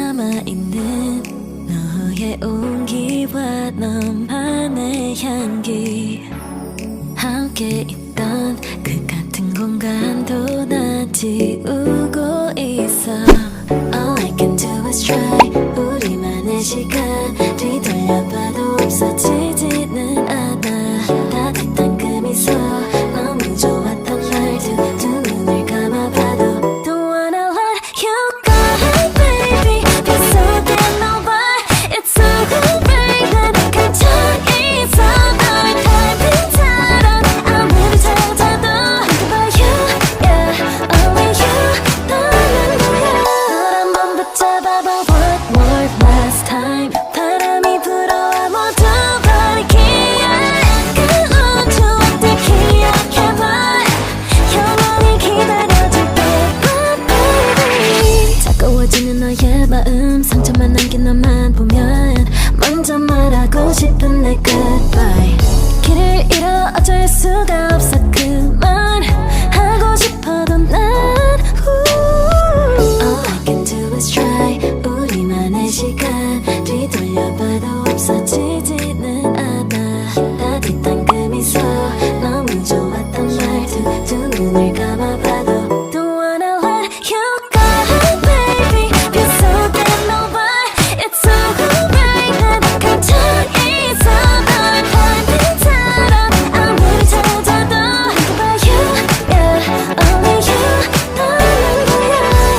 남아있는 너의 온기와 너만의 향기, 함께 있던 그 같은 공간도 나 지우고 있어. All I can do is try. 우리만의 시간 뒤돌려봐도 없어지지는 않아. 따뜻한 그 미소, 너무 좋았던 날 두 눈을 감아봐도 Don't wanna let you go, baby. Feel so damn over. It's so good, baby. 난 갇혀있어 너의 달빛처럼. 아무리 찾아도 But you, yeah, only you. 너는 뭐야. 널 한번 붙잡아봐 one more last time. 바람이 불어와 모두 버리기에 그 우주한테 기억해봐. 영원히 기다려줄게, baby. 차가워지는 너의 마음, 상처만 남긴 너만 보면 먼저 말하고 싶은 내 goodbye. 길을 잃어 어쩔 수가 없어. 그만 하고 싶어도 난 All I can do is try. 우리만의 시간 뒤돌려봐도 없어지지는 않아. 따뜻한 그 미소, 너무 좋았던 날 두 눈을 감아봐도 Don't wanna let you go, baby. Feel so damn over. It's so good, baby. 난 갇혀있어 너의 달빛처럼. 아무리 찾아도 But you, yeah, only you. 너는 뭐야.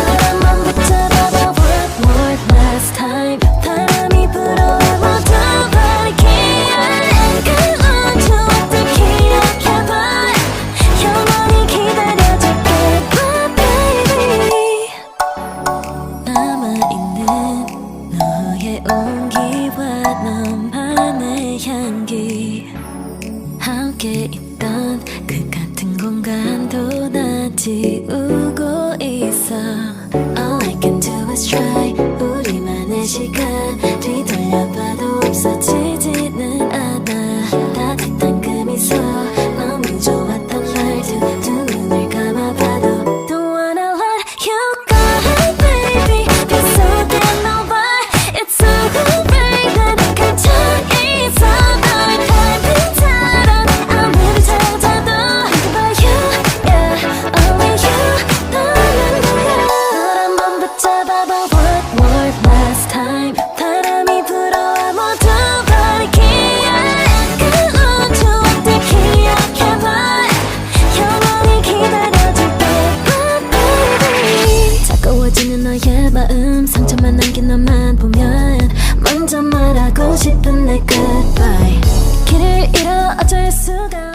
널 한번 붙잡아봐 one more last time. 바람이 불어와 모두 버리기에 그 우주한테 기억해봐. 영원히 기다려줄게, baby. 남아있는 너의 온기와 너만의 향기, 함께 있던 그 같은 공간도 나 지우고 있어. All I can do is try. 우리만의 시간 뒤돌려봐도 없어지지는 않아. 따뜻한 그 미소, 너무 좋았던 날 두 눈을 감아봐도 Don't wanna let you go, baby. Feel so damn over. It's so good, baby. 난 갇혀있어 너의 달빛처럼. 아무리 찾아도 But you, yeah, only you. 너는 뭐야. 널 한번 붙잡아봐 one more last time. 바람이 불어와 모두 버리기에 그 우주한테 기억해봐. 영원히 기다려줄게, baby. 차가워지는 너의 마음, 상처만 남긴 너만 보면 먼저 말하고 싶은 내 goodbye. 길을 잃어 어쩔 수가